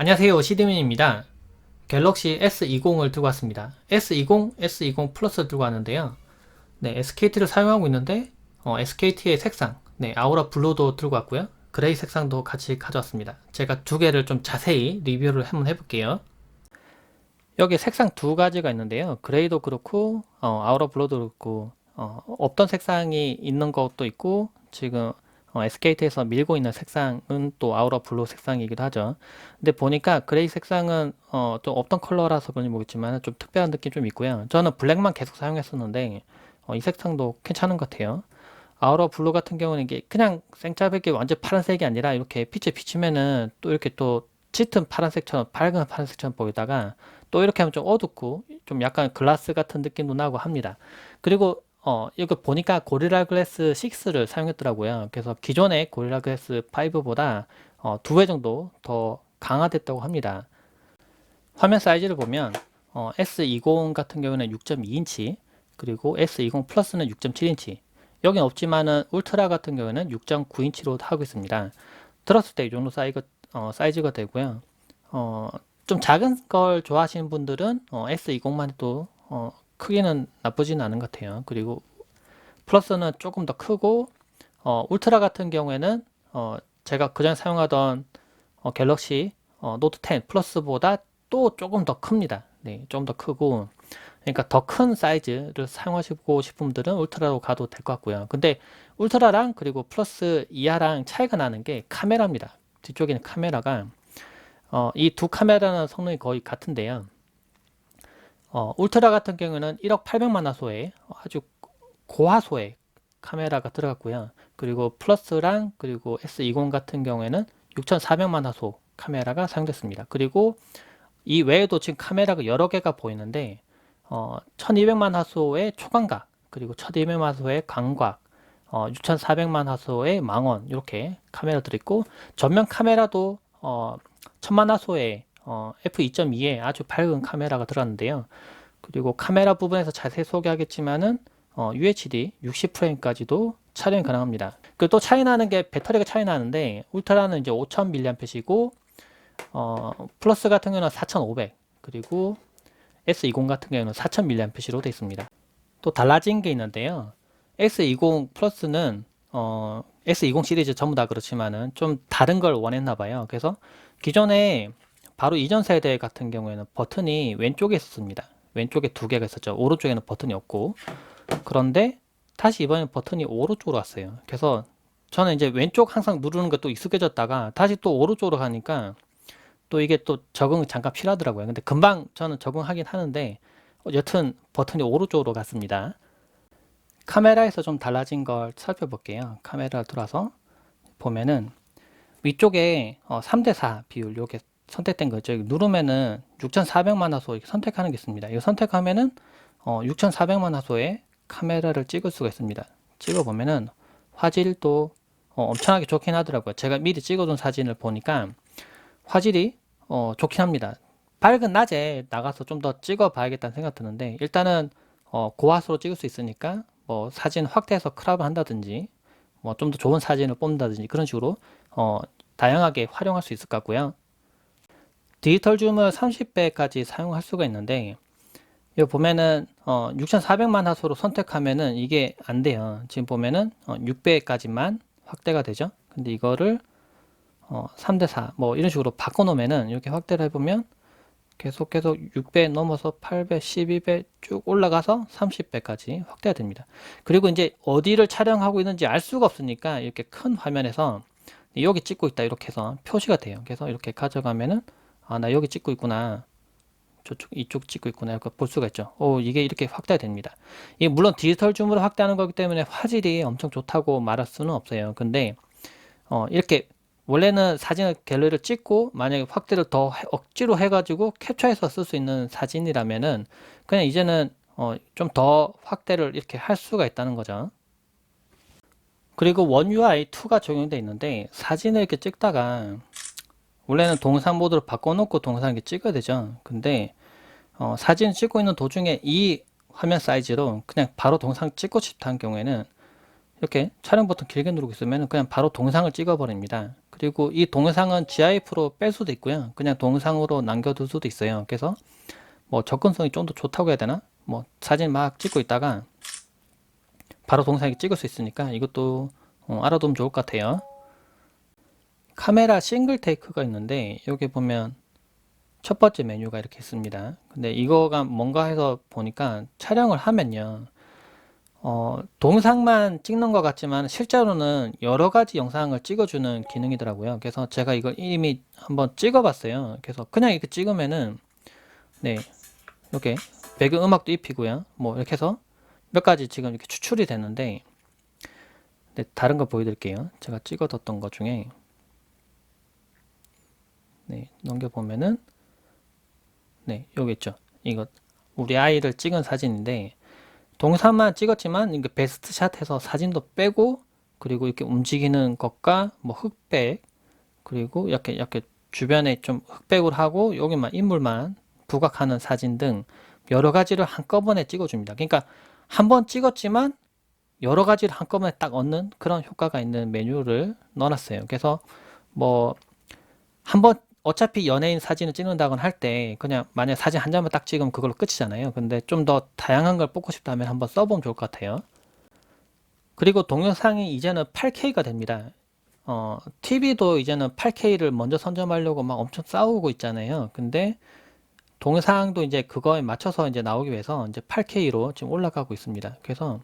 안녕하세요, 시드민입니다. 갤럭시 S20을 들고 왔습니다. S20, S20 플러스 들고 왔는데요. 네, SKT를 사용하고 있는데 SKT의 색상, 네, 아우라 블루도 들고 왔고요. 그레이 색상도 같이 가져왔습니다. 제가 두 개를 좀 자세히 리뷰를 한번 해볼게요. 여기 색상 두 가지가 있는데요. 그레이도 그렇고 아우라 블루도 그렇고 없던 색상이 있는 것도 있고 지금 SKT에서 밀고 있는 색상은 또 아우라 블루 색상이기도 하죠. 근데 보니까 그레이 색상은 좀 없던 컬러라서 그런지 모르겠지만 좀 특별한 느낌 좀 있고요. 저는 블랙만 계속 사용했었는데 이 색상도 괜찮은 것 같아요. 아우라 블루 같은 경우는 이게 그냥 생짜배기 완전 파란색이 아니라 이렇게 빛에 비추면은 또 이렇게 또 짙은 파란색처럼 밝은 파란색처럼 보이다가 또 이렇게 하면 좀 어둡고 좀 약간 글라스 같은 느낌도 나고 합니다. 그리고 이거 보니까 고리라 글래스 6를 사용했더라고요. 그래서 기존의 고리라 글래스 5보다 2배 정도 더 강화됐다고 합니다. 화면 사이즈를 보면 S20 같은 경우는 6.2인치 그리고 S20 플러스는 6.7인치 여긴 없지만은 울트라 같은 경우는 6.9인치로 하고 있습니다. 들었을 때 이 정도 사이즈가 되고요. 좀 작은 걸 좋아하시는 분들은 S20만 해도 크기는 나쁘지는 않은 것 같아요. 그리고 플러스는 조금 더 크고 울트라 같은 경우에는 제가 그전에 사용하던 갤럭시 노트 10 플러스보다 또 조금 더 큽니다. 네, 좀 더 크고 그러니까 더 큰 사이즈를 사용하시고 싶은 분들은 울트라로 가도 될 것 같고요. 근데 울트라랑 그리고 플러스 이하랑 차이가 나는 게 카메라입니다. 뒤쪽에는 카메라가 이 두 카메라는 성능이 거의 같은데요. 울트라 같은 경우는 1억 800만 화소의 아주 고화소의 카메라가 들어갔고요. 그리고 플러스랑 그리고 S20 같은 경우에는 6400만 화소 카메라가 사용됐습니다. 그리고 이 외에도 지금 카메라가 여러 개가 보이는데 1200만 화소의 초광각 그리고 1200만 화소의 광각 6400만 화소의 망원 이렇게 카메라들이 있고 전면 카메라도 1000만 화소의 f2.2의 아주 밝은 카메라가 들어갔는데요. 그리고 카메라 부분에서 자세히 소개하겠지만은 UHD 60프레임까지도 촬영이 가능합니다. 그 또 차이 나는 게 배터리가 차이 나는데 울트라는 이제 5000mAh이고 플러스 같은 경우는 4500 그리고 S20 같은 경우는 4000mAh로 되어 있습니다. 또 달라진 게 있는데요. S20 플러스는 S20 시리즈 전부 다 그렇지만은 좀 다른 걸 원했나 봐요. 그래서 기존에 바로 이전 세대 같은 경우에는 버튼이 왼쪽에 있었습니다. 왼쪽에 두 개가 있었죠. 오른쪽에는 버튼이 없고. 그런데 다시 이번엔 버튼이 오른쪽으로 왔어요. 그래서 저는 이제 왼쪽 항상 누르는 것도 익숙해졌다가 다시 또 오른쪽으로 가니까 또 이게 또 적응이 잠깐 필요하더라고요. 근데 금방 저는 적응하긴 하는데 여튼 버튼이 오른쪽으로 갔습니다. 카메라에서 좀 달라진 걸 살펴볼게요. 카메라를 들어서 보면은 위쪽에 3대4 비율 요게 선택된 거죠. 누르면은 6400만 화소 이렇게 선택하는 게 있습니다. 이거 선택하면은 6400만 화소의 카메라를 찍을 수가 있습니다. 찍어보면은 화질도 엄청나게 좋긴 하더라고요. 제가 미리 찍어둔 사진을 보니까 화질이 좋긴 합니다. 밝은 낮에 나가서 좀 더 찍어 봐야겠다는 생각 드는데 일단은 고화소로 찍을 수 있으니까 뭐 사진 확대해서 크롭을 한다든지 뭐 좀 더 좋은 사진을 뽑는다든지 그런 식으로 다양하게 활용할 수 있을 것 같고요. 디지털 줌을 30배까지 사용할 수가 있는데 여기 보면은 6400만 화소로 선택하면은 이게 안 돼요. 지금 보면은 6배까지만 확대가 되죠. 근데 이거를 3대4 뭐 이런 식으로 바꿔 놓으면은 이렇게 확대를 해보면 계속 6배 넘어서 8배, 12배 쭉 올라가서 30배까지 확대가 됩니다. 그리고 이제 어디를 촬영하고 있는지 알 수가 없으니까 이렇게 큰 화면에서 여기 찍고 있다 이렇게 해서 표시가 돼요. 그래서 이렇게 가져가면은 아, 나 여기 찍고 있구나. 저쪽 이쪽 찍고 있구나 이렇게 볼 수가 있죠. 이게 이렇게 확대가 됩니다. 이게 물론 디지털 줌으로 확대하는 거기 때문에 화질이 엄청 좋다고 말할 수는 없어요. 근데 이렇게 원래는 사진을 갤러리를 찍고 만약에 확대를 더 억지로 해가지고 캡처해서 쓸 수 있는 사진이라면은 그냥 이제는 좀 더 확대를 이렇게 할 수가 있다는 거죠. 그리고 원 UI 2가 적용되어 있는데 사진을 이렇게 찍다가 원래는 동상 모드로 바꿔놓고 동상을 이렇게 찍어야 되죠. 근데 사진 찍고 있는 도중에 이 화면 사이즈로 그냥 바로 동상 찍고 싶다는 경우에는 이렇게 촬영 버튼 길게 누르고 있으면 그냥 바로 동영상을 찍어 버립니다. 그리고 이 동영상은 GIF로 뺄 수도 있고요. 그냥 동영상으로 남겨둘 수도 있어요. 그래서 뭐 접근성이 좀 더 좋다고 해야 되나? 뭐 사진 막 찍고 있다가 바로 동영상에 찍을 수 있으니까 이것도 알아두면 좋을 것 같아요. 카메라 싱글 테이크가 있는데 여기 보면 첫 번째 메뉴가 이렇게 있습니다. 근데 이거가 뭔가 해서 보니까 촬영을 하면요. 동영상만 찍는 것 같지만 실제로는 여러 가지 영상을 찍어주는 기능이더라고요. 그래서 제가 이걸 이미 한번 찍어봤어요. 그래서 그냥 이렇게 찍으면은 네 이렇게 배경 음악도 입히고요. 뭐 이렇게 해서 몇 가지 지금 이렇게 추출이 되는데 네, 다른 거 보여드릴게요. 제가 찍어뒀던 것 중에 네, 넘겨보면은 네 여기 있죠. 이거 우리 아이를 찍은 사진인데 동영상만 찍었지만 이게 베스트 샷 해서 사진도 빼고 그리고 이렇게 움직이는 것과 뭐 흑백 그리고 이렇게 주변에 좀 흑백을 하고 여기만 인물만 부각하는 사진 등 여러 가지를 한꺼번에 찍어줍니다. 그러니까 한 번 찍었지만 여러 가지를 한꺼번에 딱 얻는 그런 효과가 있는 메뉴를 넣어놨어요. 그래서 뭐 한번 어차피 연예인 사진을 찍는다거나 할 때 그냥 만약 사진 한 장만 딱 찍으면 그걸로 끝이잖아요. 근데 좀 더 다양한 걸 뽑고 싶다면 한번 써보면 좋을 것 같아요. 그리고 동영상이 이제는 8K가 됩니다. TV도 이제는 8K를 먼저 선점하려고 막 엄청 싸우고 있잖아요. 근데 동영상도 이제 그거에 맞춰서 이제 나오기 위해서 이제 8K로 지금 올라가고 있습니다. 그래서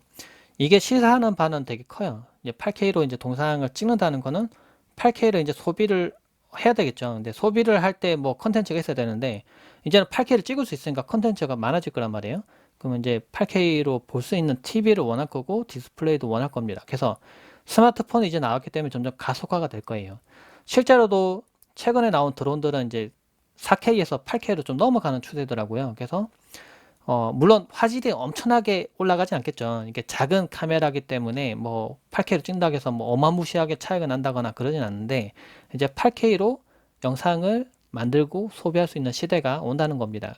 이게 시사하는 바는 되게 커요. 이제 8K로 이제 동영상을 찍는다는 거는 8K를 이제 소비를 해야 되겠죠. 근데 소비를 할 때 뭐 컨텐츠가 있어야 되는데 이제는 8K를 찍을 수 있으니까 컨텐츠가 많아질 거란 말이에요. 그러면 이제 8K로 볼 수 있는 TV를 원할 거고 디스플레이도 원할 겁니다. 그래서 스마트폰이 이제 나왔기 때문에 점점 가속화가 될 거예요. 실제로도 최근에 나온 드론들은 이제 4K에서 8K로 좀 넘어가는 추세더라고요. 그래서 물론 화질이 엄청나게 올라가진 않겠죠. 이게 작은 카메라기 때문에 뭐 8K로 찍는다고 해서 뭐 어마무시하게 차이가 난다거나 그러진 않는데 이제 8K로 영상을 만들고 소비할 수 있는 시대가 온다는 겁니다.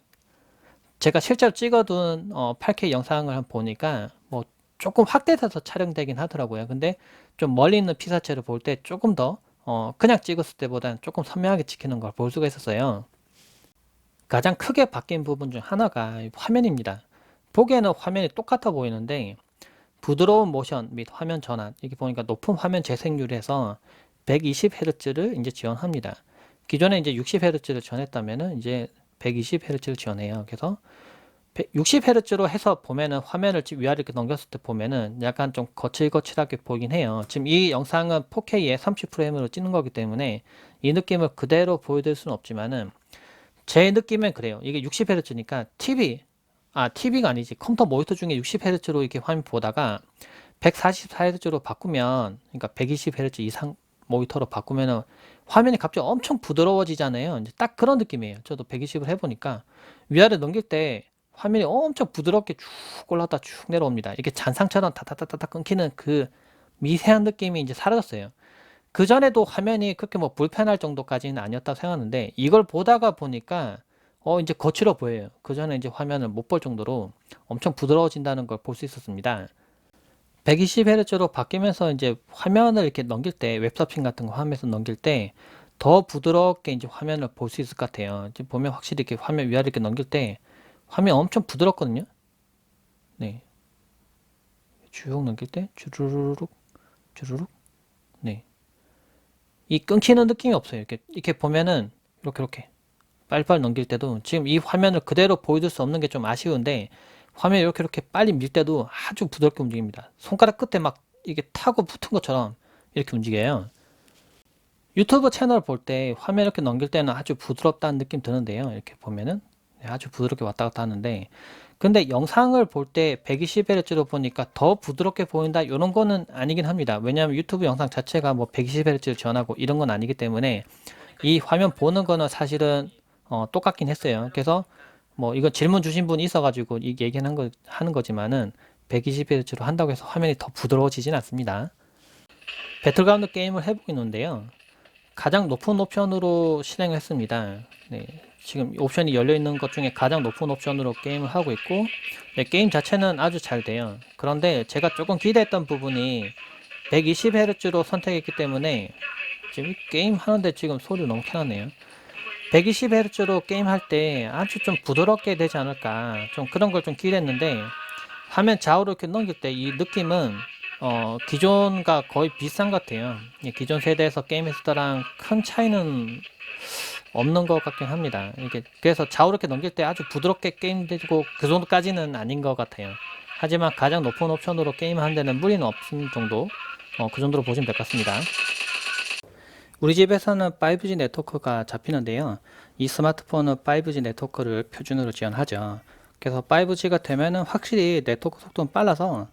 제가 실제로 찍어둔 8K 영상을 한번 보니까 뭐 조금 확대돼서 촬영되긴 하더라고요. 근데 좀 멀리 있는 피사체를 볼 때 조금 더 그냥 찍었을 때보다는 조금 선명하게 찍히는 걸 볼 수가 있었어요. 가장 크게 바뀐 부분 중 하나가 화면입니다. 보기에는 화면이 똑같아 보이는데 부드러운 모션 및 화면 전환 이렇게 보니까 높은 화면 재생률에서 120Hz를 이제 지원합니다. 기존에 이제 60Hz를 지원했다면은 이제 120Hz를 지원해요. 그래서 60Hz로 해서 보면은 화면을 위아래 이렇게 넘겼을 때 보면은 약간 좀 거칠거칠하게 보이긴 해요. 지금 이 영상은 4K에 30프레임으로 찍는 거기 때문에 이 느낌을 그대로 보여드릴 수는 없지만은 제 느낌엔 그래요. 이게 60Hz니까 TV가 아니지. 컴퓨터 모니터 중에 60Hz로 이렇게 화면 보다가 144Hz로 바꾸면, 그러니까 120Hz 이상 모니터로 바꾸면은 화면이 갑자기 엄청 부드러워지잖아요. 이제 딱 그런 느낌이에요. 저도 120을 해보니까 위아래 넘길 때 화면이 엄청 부드럽게 쭉 올라갔다 쭉 내려옵니다. 이게 잔상처럼 다다다다 끊기는 그 미세한 느낌이 이제 사라졌어요. 그 전에도 화면이 그렇게 뭐 불편할 정도까지는 아니었다고 생각하는데 이걸 보다가 보니까 이제 거칠어 보여요. 그 전에 이제 화면을 못 볼 정도로 엄청 부드러워진다는 걸 볼 수 있었습니다. 120Hz로 바뀌면서 이제 화면을 이렇게 넘길 때 웹서핑 같은 거 하면서 넘길 때 더 부드럽게 이제 화면을 볼 수 있을 것 같아요. 지금 보면 확실히 이렇게 화면 위아래 이렇게 넘길 때 화면이 엄청 부드럽거든요. 네. 쭉 넘길 때 주르륵 주르륵 네. 이 끊기는 느낌이 없어요. 이렇게 보면은 이렇게 빨리빨리 넘길 때도 지금 이 화면을 그대로 보여줄 수 없는 게 좀 아쉬운데 화면 이렇게 빨리 밀 때도 아주 부드럽게 움직입니다. 손가락 끝에 막 이게 타고 붙은 것처럼 이렇게 움직여요. 유튜브 채널 볼 때 화면 이렇게 넘길 때는 아주 부드럽다는 느낌 드는데요. 이렇게 보면은 아주 부드럽게 왔다 갔다 하는데 근데 영상을 볼 때 120Hz로 보니까 더 부드럽게 보인다 이런 거는 아니긴 합니다. 왜냐하면 유튜브 영상 자체가 뭐 120Hz를 지원하고 이런 건 아니기 때문에 이 화면 보는 거는 사실은 똑같긴 했어요. 그래서 뭐 이거 질문 주신 분이 있어가지고 이 하는 거지만은 120Hz로 한다고 해서 화면이 더 부드러워지진 않습니다. 배틀그라운드 게임을 해보고 있는데요. 가장 높은 옵션으로 실행을 했습니다. 네, 지금 옵션이 열려 있는 것 중에 가장 높은 옵션으로 게임을 하고 있고, 네, 게임 자체는 아주 잘 돼요. 그런데 제가 조금 기대했던 부분이 120Hz로 선택했기 때문에 지금 게임 하는데 지금 소리 너무 켜나네요. 120Hz로 게임할 때 아주 좀 부드럽게 되지 않을까, 좀 그런 걸 좀 기대했는데, 화면 좌우로 이렇게 넘길 때 이 느낌은 기존과 거의 비슷한 것 같아요. 예, 기존 세대에서 게임했을 때랑 큰 차이는 없는 것 같긴 합니다. 이게 그래서 좌우로 이렇게 넘길 때 아주 부드럽게 게임되고 그 정도까지는 아닌 것 같아요. 하지만 가장 높은 옵션으로 게임하는 데는 무리는 없는 정도, 그 정도로 보시면 될 것 같습니다. 우리 집에서는 5G 네트워크가 잡히는데요. 이 스마트폰은 5G 네트워크를 표준으로 지원하죠. 그래서 5G가 되면은 확실히 네트워크 속도는 빨라서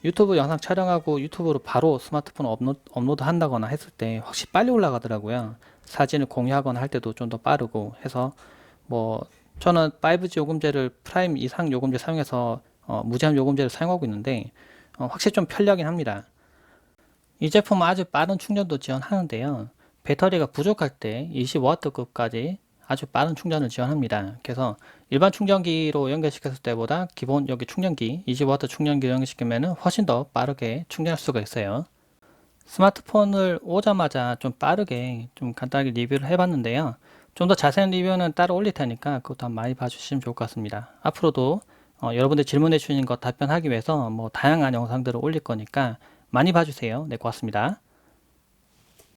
유튜브 영상 촬영하고 유튜브로 바로 스마트폰 업로드 한다거나 했을 때 확실히 빨리 올라가더라고요. 사진을 공유하거나 할 때도 좀 더 빠르고 해서, 뭐 저는 5G 요금제를 프라임 이상 요금제 사용해서 무제한 요금제를 사용하고 있는데 확실히 좀 편리하긴 합니다. 이 제품은 아주 빠른 충전도 지원하는데요. 배터리가 부족할 때 20W급까지 아주 빠른 충전을 지원합니다. 그래서 일반 충전기로 연결시켰을 때보다 기본 여기 충전기 20W 충전기로 연결시키면 훨씬 더 빠르게 충전할 수가 있어요. 스마트폰을 오자마자 좀 빠르게 좀 간단하게 리뷰를 해봤는데요. 좀 더 자세한 리뷰는 따로 올릴 테니까 그것도 한번 많이 봐주시면 좋을 것 같습니다. 앞으로도 여러분들 질문해 주시는 거 답변하기 위해서 뭐 다양한 영상들을 올릴 거니까 많이 봐주세요. 네, 고맙습니다.